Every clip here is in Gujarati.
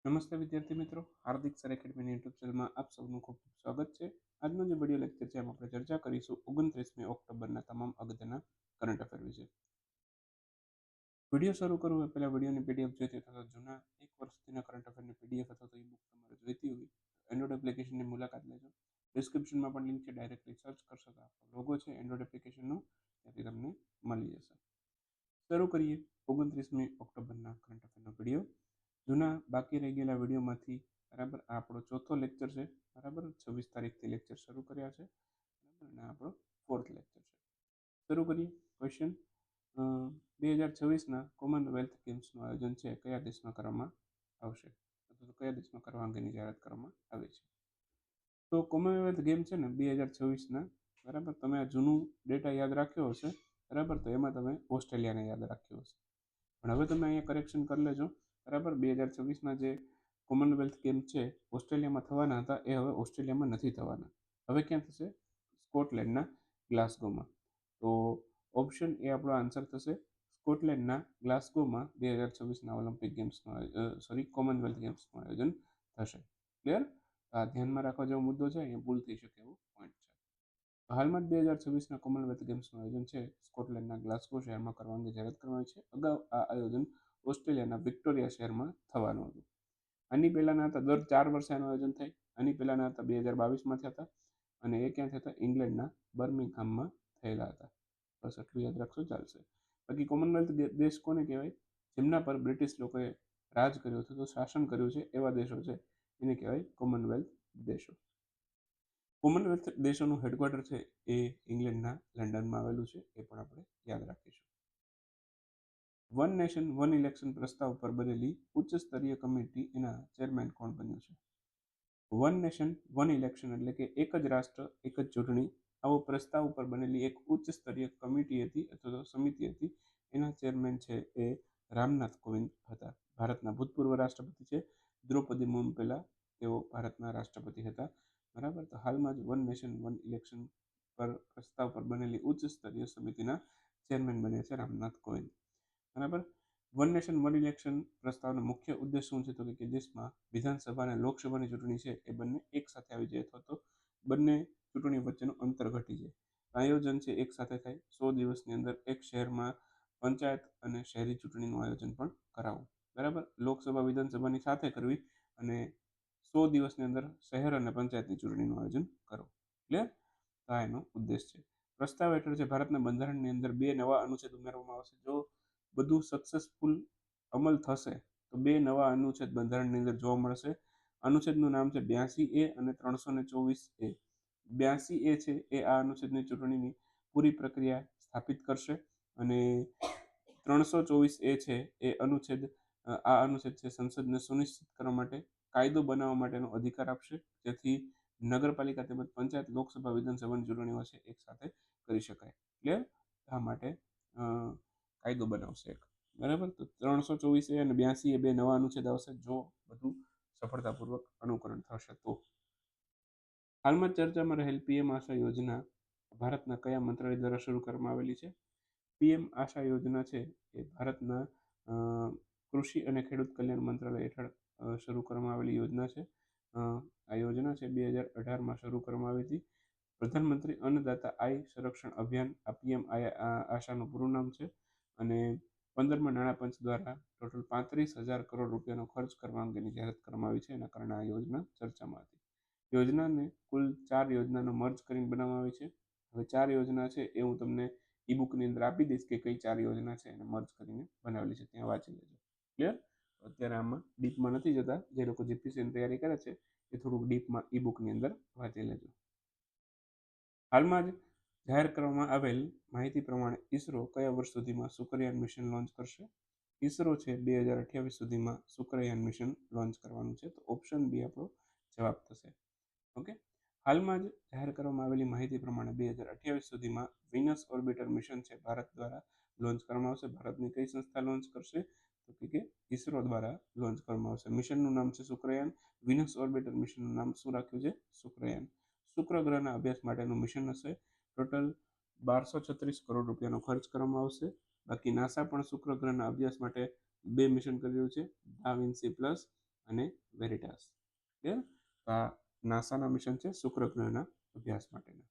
નમસ્તે વિદ્યાર્થી મિત્રો, હાર્દિક સર એકેડમીની યુટ્યુબ ચેનલમાં આપ સૌનું ખૂબ ખૂબ સ્વાગત છે. આજનો જે વિડીયો લેક્ચર છે એમાં આપણે ચર્ચા કરીશું 29મી ઓક્ટોબરના તમામ અગત્યના કરંટ અફેર વિશે. વિડીયો શરૂ કરવું એ પહેલાં વિડીયોની પીડીએફ જોઈતી અથવા જૂના એક વર્ષ સુધીના કરંટ અફેરની પીડીએફ અથવા તો ઈ બુક તમારે જોઈતી હોય એન્ડ્રોઇડ એપ્લિકેશનની મુલાકાત લેજો. ડિસ્ક્રિપ્શનમાં પણ લિંક છે, ડાયરેક્ટલી સર્ચ કરશો તો આપણો લોગો છે એન્ડ્રોઇડ એપ્લિકેશનનો, ત્યાંથી તમને મળી જશે. શરૂ કરીએ 29મી ઓક્ટોબરના કરંટ અફેરનો વિડીયો. જૂના બાકી રહી ગયેલા વિડીયોમાંથી બરાબર આ આપણો ચોથો લેક્ચર છે. બરાબર 26 તારીખથી લેક્ચર શરૂ કર્યા છે અને આપણો 4th લેક્ચર છે. શરૂ કરીએ. ક્વેશ્ચન 2026ના કોમનવેલ્થ ગેમ્સનું આયોજન છે કયા દેશમાં કરવામાં આવશે અથવા તો કયા દેશમાં કરવા અંગેની જાહેરાત કરવામાં આવી છે. તો કોમનવેલ્થ ગેમ છે ને 2026ના, બરાબર તમે આ જૂનું ડેટા યાદ રાખ્યો હશે, બરાબર તો એમાં તમે ઓસ્ટ્રેલિયાને યાદ રાખ્યો હશે, પણ હવે તમે અહીંયા કરેક્શન કરી લેજો. બરાબર 2026ના જે કોમનવેલ્થ ગેમ છે ઓસ્ટ્રેલિયામાં થવાના હતા એ હવે ઓસ્ટ્રેલિયામાં નથી થવાના. હવે ક્યાં થશે? સ્કોટલેન્ડના ગ્લાસગોમાં. તો ઓપ્શન એ આપણો આન્સર થશે. સ્કોટલેન્ડના ગ્લાસગોમાં 2026ના ઓલિમ્પિક ગેમ્સનું કોમનવેલ્થ ગેમ્સનું આયોજન થશે. ક્લિયર? આ ધ્યાનમાં રાખવા જેવો મુદ્દો છે, અહીંયા ભૂલ થઈ શકે એવો પોઈન્ટ છે. હાલમાં જ 2026ના કોમનવેલ્થ ગેમ્સનું આયોજન છે સ્કોટલેન્ડના ગ્લાસગો શહેરમાં કરવા અંગે જાહેરાત કરવામાં આવી છે. અગાઉ આ આયોજન ઓસ્ટ્રેલિયાના વિક્ટોરિયા શહેરમાં થવાનું હતું. આની પહેલાના હતા દર 4 વર્ષે આનું આયોજન થાય. આની પહેલાના હતા 2022માં થયા હતા અને એ ક્યાં થયા હતા? ઇંગ્લેન્ડના બર્મિંગહામમાં થયેલા હતા. બસ એટલું યાદ રાખશો ચાલશે. બાકી કોમનવેલ્થ દેશ કોને કહેવાય? જેમના પર બ્રિટિશ લોકોએ રાજ કર્યું હતું, તો શાસન કર્યું છે એવા દેશો છે એને કહેવાય કોમનવેલ્થ દેશો. કોમનવેલ્થ દેશોનું હેડક્વાર્ટર છે એ ઇંગ્લેન્ડના લંડનમાં આવેલું છે, એ પણ આપણે યાદ રાખીશું. વન નેશન વન ઇલેક્શન પ્રસ્તાવ પર બનેલી ઉચ્ચ સ્તરીય કમિટી એના ચેરમેન કોણ બન્યું છે? વન નેશન વન ઇલેક્શન એટલે કે એક જ રાષ્ટ્ર એક જ ચૂંટણી, આવો પ્રસ્તાવ ઉપર બનેલી એક ઉચ્ચ સ્તરીય કમિટી હતી અથવા તો સમિતિ હતી, એના ચેરમેન છે એ રામનાથ કોવિંદ હતા. ભારતના ભૂતપૂર્વ રાષ્ટ્રપતિ છે. દ્રૌપદી મુર્મુ પહેલા તેઓ ભારતના રાષ્ટ્રપતિ હતા. બરાબર, તો હાલમાં જ વન નેશન વન ઇલેક્શન પર પ્રસ્તાવ પર બનેલી ઉચ્ચ સ્તરીય સમિતિના ચેરમેન બન્યા છે રામનાથ કોવિંદ. બરાબર, વન નેશન વન ઇલેક્શન પ્રસ્તાવનો મુખ્ય ઉદ્દેશ શું છે? તો કે દેશમાં વિધાનસભા અને લોકસભાની ચૂંટણી છે એ બંને એક સાથે આવી જાય અથવા તો બંને ચૂંટણી વચ્ચેનું અંતર ઘટી જાય. આયોજન છે એક સાથે થાય. 100 દિવસની અંદર એક શહેરમાં પંચાયત અને શહેરી ચૂંટણીનું આયોજન પણ કરાવવું. બરાબર, લોકસભા વિધાનસભાની સાથે કરવી અને 100 દિવસની અંદર શહેર અને પંચાયતની ચૂંટણીનું આયોજન કરવું. ક્લિયર? તો આ એનો ઉદ્દેશ છે. પ્રસ્તાવ હેઠળ છે ભારતના બંધારણની અંદર 2 નવા અનુચ્છેદ ઉમેરવામાં આવશે. જો બધું સક્સેસફુલ અમલ થશે તો 2 નવા અનુચ્છેદ બંધારણની અંદર જોવા મળશે. અનુચ્છેદનું નામ છે 82A અને 324A. 82A છે એ આ અનુચ્છેદની ચૂંટણીની પૂરી પ્રક્રિયા સ્થાપિત કરશે અને 324A છે એ આ અનુચ્છેદ છે સંસદને સુનિશ્ચિત કરવા માટે કાયદો બનાવવા માટેનો અધિકાર આપશે, જેથી નગરપાલિકા તેમજ પંચાયત, લોકસભા, વિધાનસભાની ચૂંટણીઓ છે એક સાથે કરી શકાય. ક્લિયર? આ માટે કાયદો બનાવશે એક. બરાબર, તો 324A અને 82A 2 નવા અનુચ્છેદ આવશે જો બધું સફળતાપૂર્વક અનુકરણ થશે તો. હાલમાં ચર્ચામાં રહેલ પીએમ આશા યોજના ભારતના કયા મંત્રાલય દ્વારા શરૂ કરવામાં આવેલી છે? પીએમ આશા યોજના છે એ ભારતના કૃષિ અને ખેડૂત કલ્યાણ મંત્રાલય હેઠળ શરૂ કરવામાં આવેલી યોજના છે. આ યોજના છે 2018માં શરૂ કરવામાં આવી હતી. પ્રધાનમંત્રી અન્નદાતા આય સંરક્ષણ અભિયાન આ પીએમ આશાનું પૂરું નામ છે અને 15મા નાણાં પંચ દ્વારા ટોટલ 35,000 કરોડ રૂપિયાનો ખર્ચ કરવા અંગેની જાહેરાત કરવામાં આવી છે. એના કારણે આ યોજના ચર્ચામાં હતી. યોજનાને કુલ 4 યોજનાનો મર્જ કરીને બનાવવામાં આવી છે. હવે 4 યોજના છે એ હું તમને ઈ બુકની અંદર આપી દઈશ કે કઈ 4 યોજના છે એને મર્જ કરીને બનાવેલી છે, ત્યાં વાંચી લેજો. ક્લિયર? અત્યારે આમાં ડીપમાં નથી જતા. જે લોકો જીપીસીની તૈયારી કરે છે એ થોડુંક ડીપમાં ઈ બુકની અંદર વાંચી લેજો. હાલમાં જ જાહેર કરવામાં આવેલ માહિતી પ્રમાણે ઈસરો કયા વર્ષ સુધીમાં શુક્રયાન મિશન લોન્ચ કરશે? ઈસરો છે 2028 સુધીમાં શુક્રયાન મિશન લોન્ચ કરવાનું છે, તો ઓપ્શન બી આપણો જવાબ થશે. ઓકે, હાલમાં જ જાહેર કરવામાં આવેલી માહિતી પ્રમાણે 2028 સુધીમાં વિનસ ઓર્બિટર મિશન છે ભારત દ્વારા લોન્ચ કરવામાં આવશે. ભારતની કઈ સંસ્થા લોન્ચ કરશે? તો કે ઈસરો દ્વારા લોન્ચ કરવામાં આવશે. મિશનનું નામ છે શુક્રયાન. વિનસ ઓર્બિટર મિશનનું નામ શું રાખ્યું છે? શુક્રયાન. શુક્ર ગ્રહના અભ્યાસ માટેનું મિશન હશે. ટોટલ 1236 કરોડ રૂપિયાનો ખર્ચ કરવામાં આવશે. બાકી નાસા પણ શુક્ર ગ્રહના અભ્યાસ માટે 2 મિશન કરી રહ્યું છે, ડા વિન્સી પ્લસ અને વેરિટાસ. ક્લિયર? તો આ નાસાના મિશન છે શુક્ર ગ્રહના અભ્યાસ માટેના.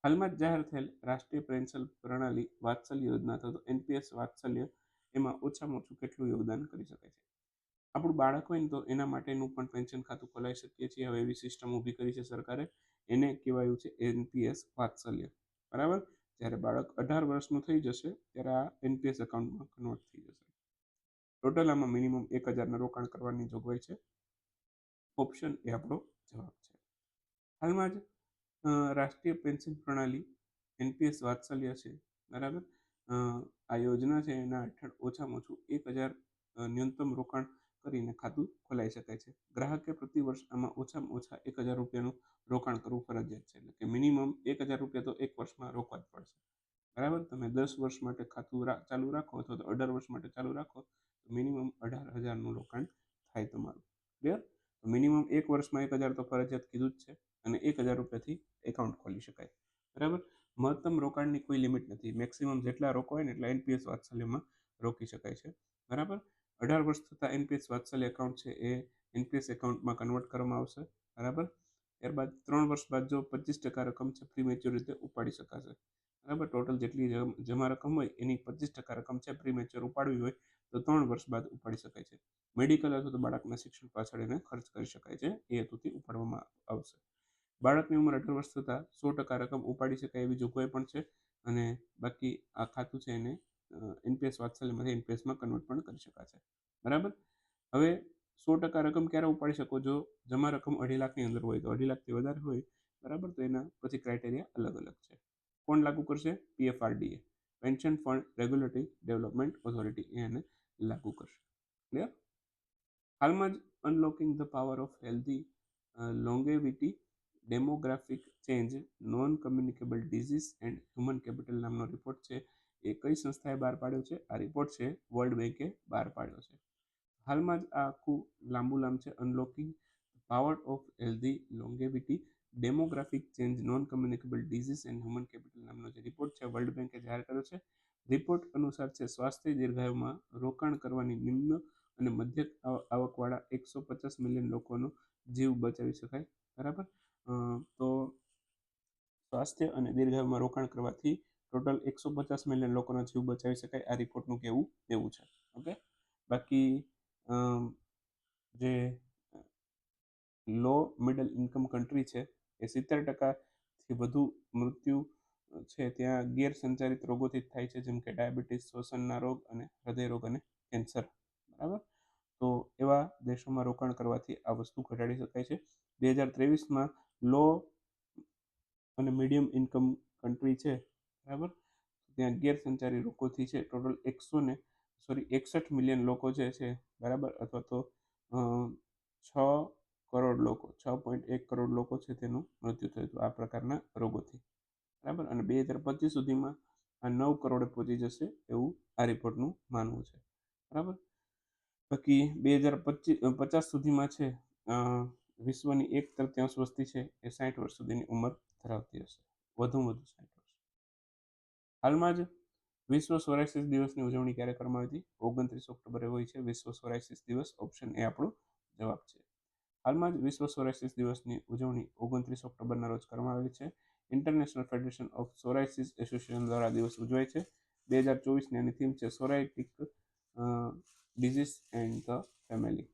હાલમાં જ જાહેર થયેલ રાષ્ટ્રીય પેન્શન પ્રણાલી વાત્સલ્ય યોજના અથવા તો એનપીએસ વાત્સલ્ય એમાં ઓછામાં ઓછું કેટલું યોગદાન કરી શકાય છે. આપણું બાળક હોય ને તો એના માટેનું પણ પેન્શન ખાતું ખોલાવી શકીએ છીએ. હવે એવી સિસ્ટમ ઊભી કરી છે સરકારે. એને કહેવાયું છે એનપીએસ વાત્સલ્ય. બરાબર? જ્યારે બાળક 18 વર્ષનું થઈ જશે ત્યારે આ એનપીએસ એકાઉન્ટમાં કન્વર્ટ થઈ જશે. ટોટલ આમાં મિનિમમ 1000ના રોકાણ કરવાની જોગવાઈ છે. ઓપ્શન એ આપણો જવાબ છે. હાલમાં જ રાષ્ટ્રીય પેન્શન પ્રણાલી એનપીએસ વાત્સલ્ય છે. બરાબર? આ યોજના છે એના હેઠળ ઓછામાં ઓછું 1000 ન્યૂનતમ રોકાણ કરીને ખાતું ખોલાવી શકાય છે. ગ્રાહકે પ્રતિ વર્ષ આમાં ઓછામાં ઓછા 1000 રૂપિયાનું રોકાણ કરવું ફરજિયાત છે. એટલે કે મિનિમમ 1000 રૂપિયા તો એક વર્ષમાં રોકવા જ પડશે. બરાબર? તમે 10 વર્ષ માટે ખાતું ચાલુ રાખો અથવા તો 18 વર્ષ માટે ચાલુ રાખો તો મિનિમમ 18,000નું રોકાણ થાય તમારું. ક્લિયર? તો મિનિમમ એક વર્ષમાં 1000 તો ફરજિયાત કીધું જ છે અને 1000 રૂપિયાથી એકાઉન્ટ ખોલી શકાય. બરાબર? મહત્તમ રોકાણની કોઈ લિમિટ નથી. મેક્સિમમ જેટલા રોકવા હોય ને એટલા એનપીએસ વાત્સલ્યમાં રોકી શકાય છે. બરાબર? 18 વર્ષ થતાં એનપીએસ વાત્સલ્ય એકાઉન્ટ છે એ એનપીએસ એકાઉન્ટમાં કન્વર્ટ કરવામાં આવશે. બરાબર? ત્યારબાદ 3 વર્ષ બાદ જો 25% રકમ છે પ્રીમેચ્યોર રીતે ઉપાડી શકાશે. બરાબર? ટોટલ જેટલી જમા રકમ હોય એની 25% રકમ છે પ્રીમેચ્યોર ઉપાડવી હોય તો 3 વર્ષ બાદ ઉપાડી શકાય છે. મેડિકલ અથવા તો બાળકના શિક્ષણ પાછળ એને ખર્ચ કરી શકાય છે. એ હેતુથી ઉપાડવામાં આવશે. બાળકની ઉંમર 18 વર્ષ થતાં 100% રકમ ઉપાડી શકાય એવી જોગવાઈ પણ છે અને બાકી આ ખાતું છે એને એનપીએસ વાત્સલ્યમાંથી એનપીએસમાં કન્વર્ટ પણ કરી શકાશે. બરાબર? હવે 100% રકમ ક્યારે ઉપાડી શકો? જો જમા રકમ 2.5 લાખની અંદર હોય. તો 2.5 લાખથી વધારે હોય બરાબર તો એના પછી ક્રાઇટેરિયા અલગ અલગ છે. કોણ લાગુ કરશે? PFRDA, pension fund regulatory development authority એને લાગુ કરશે. ક્લિયર? હાલમાં જ unlocking the power of healthy longevity demographic change non communicable disease and human capital નામનો રિપોર્ટ છે એ કઈ સંસ્થાએ બહાર પાડ્યો છે? આ રિપોર્ટ છે વર્લ્ડ બેંકે બહાર પાડ્યો છે. હાલમાં જ આ આખું લાંબુ નામ છે unlocking power of healthy longevity demographic change non communicable disease and human capital નામનો જે રિપોર્ટ છે વર્લ્ડ બેંકે જાહેર કર્યો છે. રિપોર્ટ અનુસાર છે સ્વાસ્થ્ય દીર્ઘાયુમાં રોકાણ કરવાની નિમ્ન અને મધ્યમ આવકવાળા 150 મિલિયન લોકોનો જીવ બચાવી શકાય. બરાબર? તો સ્વાસ્થ્ય અને દીર્ઘાયુમાં રોકાણ કરવાથી ટોટલ 150 મિલિયન લોકોનો જીવ બચાવી શકાય. આ રિપોર્ટનું કહેવું એવું છે. ઓકે? બાકી જે લો મિડલ ઇન્કમ કન્ટ્રી છે એ 70%થી વધુ મૃત્યુ છે ત્યાં ગેરસંચારિત રોગોથી થાય છે, જેમ કે ડાયાબિટીસ, શ્વસનના રોગ અને હૃદય રોગ અને કેન્સર. બરાબર? તો એવા દેશોમાં રોકાણ કરવાથી આ વસ્તુ ઘટાડી શકાય છે. 2023માં લો અને મીડિયમ ઇન્કમ કન્ટ્રી છે. બરાબર? ત્યાં ગેરસંચારી રોગોથી છે ટોટલ 61 મિલિયન લોકો જે છે બરાબર અથવા તો 6 કરોડ લોકો 6.1 કરોડ લોકો છે તેનું મૃત્યુ થયું હતું આ પ્રકારના રોગોથી. બરાબર? અને 2025 સુધીમાં આ 9 કરોડે પહોંચી જશે એવું આ રિપોર્ટનું માનવું છે. બરાબર? બાકી 2050 સુધીમાં છે વિશ્વની 1/3 વસ્તી છે એ 60 વર્ષ સુધીની ઉંમર ધરાવતી હશે. વધુમાં વધુ 60 વર્ષ. હાલમાં જ વિશ્વ સોરાયસિસ દિવસની ઉજવણી ક્યારે કરવામાં આવી હતી? 29 ઓક્ટોબરે હોય છે વિશ્વ સોરાયસિસ દિવસ. ઓપ્શન એ આપણો જવાબ છે. હાલમાં જ વિશ્વ સોરાયસિસ દિવસની ઉજવણી 29 ઓક્ટોબરના રોજ કરવામાં આવી છે. International federation of psoriasis association દ્વારા દિવસ ઉજવાય છે. 2024ની આની થીમ છે સોરાયટિક disease and the family.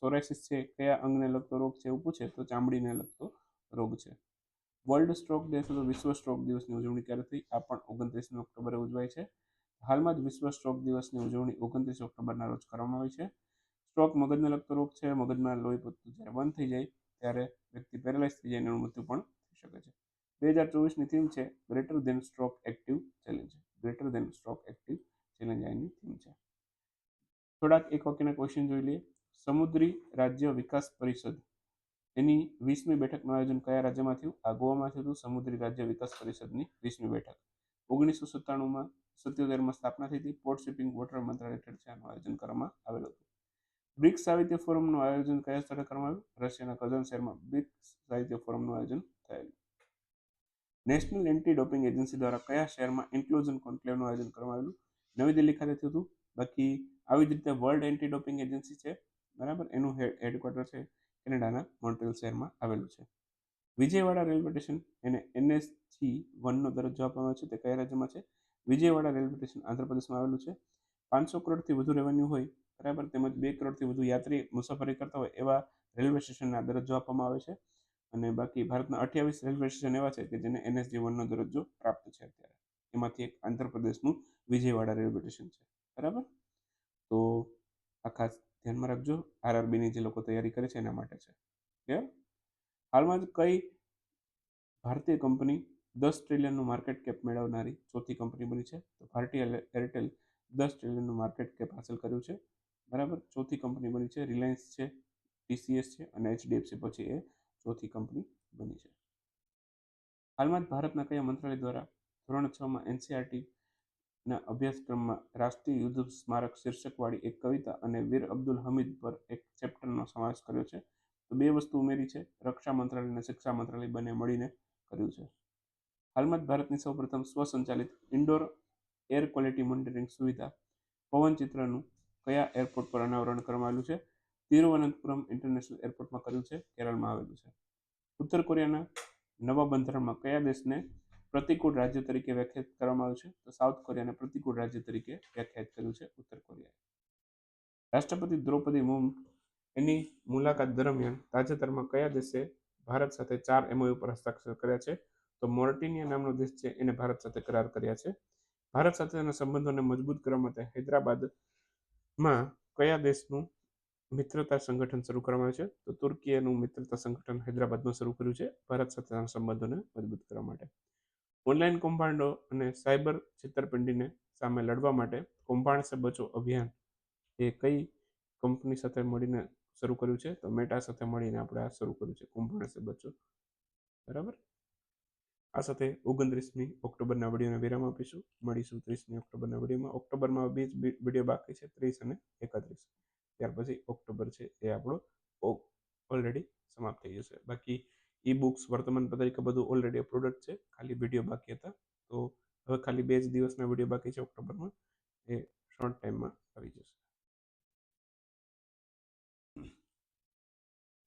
Psoriasis છે કયા અંગને લગતો રોગ છે એવું પૂછે તો ચામડીને લગતો રોગ છે. વર્લ્ડ સ્ટ્રોક ડે અથવા વિશ્વ સ્ટ્રોક દિવસની ઉજવણી ક્યારે થઈ? આ પણ 29 ઓક્ટોબરે ઉજવાય છે. હાલમાં જ વિશ્વ સ્ટ્રોક દિવસની ઉજવણી 29 ઓક્ટોબરના રોજ કરવામાં આવી છે. સ્ટ્રોક મગજને લગતો રોગ છે. મગજમાં લોહી પતતું જ્યારે બંધ થઈ જાય ત્યારે વ્યક્તિ પેરાલાઇઝ થઈ જાય અને એનું મૃત્યુ પણ થઈ શકે છે. 2024ની થીમ છે greater than stroke active challenge. Greater than stroke active challenge આની થીમ છે. થોડાક એક વાક્યના ક્વેશ્ચન જોઈ લઈએ. સમુદ્રી રાજ્ય વિકાસ પરિષદ એની 20મી બેઠકનું આયોજન કયા રાજ્યમાં થયું? આ ગોવામાં થયું હતું. સમુદ્રી રાજ્ય વિકાસ પરિષદની 20મી બેઠક 1997માં 77માં સ્થાપના થઈ હતી. પોર્ટ શિપિંગ વોટર મંત્રાલય હેઠળ છે આનું આયોજન કરવામાં આવેલું હતું. બ્રિક્સ સાહિત્ય ફોરમનું આયોજન કયા સ્થળે કરવામાં આવ્યું? રશિયાના કઝન શહેરમાં બ્રિક્સ સાહિત્ય ફોરમનું આયોજન થયેલું. નેશનલ એન્ટી ડોપિંગ એજન્સી દ્વારા કયા શહેરમાં ઇન્ક્લુઝન કોન્ક્લેવનું આયોજન કરવામાં આવેલું? નવી દિલ્હી ખાતે થયું હતું. બાકી આવી જ રીતે વર્લ્ડ એન્ટી ડોપિંગ એજન્સી છે બરાબર. એનું હેડક્વાર્ટર છે કેનેડાના મોન્ટ્રીયલ શહેરમાં આવેલું છે. વિજયવાડા રેલવે સ્ટેશન એને NSG 1નો દરજ્જો આપવામાં આવ્યો છે. તે કયા રાજ્યમાં છે? વિજયવાડા રેલવે સ્ટેશન આંધ્રપ્રદેશમાં આવેલું છે. 500 કરોડથી વધુ રેવન્યુ હોય, બરાબર, તેમજ 2 કરોડથી વધુ યાત્રી મુસાફરી કરતા હોય એવા રેલવે સ્ટેશનના દરજ્જો આપવામાં આવે છે. અને બાકી ભારતના 28 રેલવે સ્ટેશન એવા છે કે જેને NSG 1નો દરજ્જો પ્રાપ્ત છે અત્યારે. એમાંથી એક આંધ્રપ્રદેશનું વિજયવાડા રેલવે સ્ટેશન છે. બરાબર. તો આ ખાસ ધ્યાનમાં રાખજો. RRBની જે લોકો તૈયારી કરે છે એના માટે છે. ક્લિયર? હાલમાં જ કઈ ભારતીય કંપની 10 ટ્રિલિયનનું માર્કેટ કેપ મેળવનારી ચોથી કંપની બની છે? તો ભારતીય એરટેલ 10 ટ્રિલિયનનું માર્કેટ કેપ હાંસલ કર્યું છે. બરાબર. ચોથી કંપની બની છે. રિલાયન્સ છે, TCS છે અને HDFC પછી એ ચોથી કંપની બની છે. હાલમાં જ ભારતના કયા મંત્રાલય દ્વારા ધોરણ 6માં NCERT અભ્યાસક્રમમાં રાષ્ટ્રીય યુદ્ધ સ્મારક શીર્ષકવાળી એક કવિતા અને વીર અબ્દુલ હમીદ પર એક ચેપ્ટરનો સમાવેશ કર્યો છે? તો બે વસ્તુ ઉમેરી છે. રક્ષા મંત્રાલય અને શિક્ષા મંત્રાલય બંને મળીને કર્યું છે. હાલમાં જ ભારતની સૌપ્રથમ સ્વસંચાલિત ઇન્ડોર એર ક્વોલિટી મોનિટરિંગ સુવિધા પવનચિત્રનું કયા એરપોર્ટ પર અનાવરણ કરવામાં આવેલું છે? તિરુવનંતપુરમ ઇન્ટરનેશનલ એરપોર્ટમાં કર્યું છે. કેરળમાં આવેલું છે. ઉત્તર કોરિયાના નવા બંધારણમાં કયા દેશને પ્રતિકૂળ રાજ્ય તરીકે વ્યાખ્યાયિત કરવામાં આવ્યું છે? તો સાઉથ કોરિયાને પ્રતિકૂળ રાજ્ય તરીકે વ્યાખ્યાયિત કર્યું છે ઉત્તર કોરિયાએ. રાષ્ટ્રપતિ દ્રૌપદી મુર્મુ એની મુલાકાત દરમિયાન તાજેતરમાં કયા દેશે ભારત સાથે 4 MOU પર હસ્તાક્ષર કર્યા છે? તો મોરિટેનિયા નામનો દેશ છે એને ભારત સાથે કરાર કર્યા છે. ભારત સાથેના સંબંધોને મજબૂત કરવા માટે હૈદરાબાદમાં કયા દેશનું મિત્રતા સંગઠન શરૂ કરવામાં આવ્યું છે? તો તુર્કીનું મિત્રતા સંગઠન હૈદરાબાદમાં શરૂ કર્યું છે ભારત સાથેના સંબંધોને મજબૂત કરવા માટે. ઓનલાઈન કૌભાંડો અને સાયબર છેતરપિંડીને સામે લડવા માટે કૌભાંડ સે બચો અભિયાન એ કઈ કંપની સાથે મળીને શરૂ કર્યું છે? તો મેટા સાથે મળીને આપણે આ શરૂ કર્યું છે કૌભાંડ સે બચો. બરાબર. આ સાથે 29મી ઓક્ટોબરના વિડીયોને વિરામ આપીશું. મળીશું 30મી ઓક્ટોબરના વિડીયોમાં. ઓક્ટોબરમાં 2 વિડીયો બાકી છે, 30 અને 31. ત્યાર પછી ઓક્ટોબર છે એ આપણો ઓલરેડી સમાપ્ત થઈ જશે. બાકી ઈ બુક્સ, વર્તમાન પત્રિકા બધું ઓલરેડી અપલોડેડ છે. ખાલી વિડીયો બાકી હતા. તો હવે ખાલી 2 જ દિવસના વિડીયો બાકી છે ઓક્ટોબરમાં. એ શોર્ટ ટાઈમમાં આવી જશે.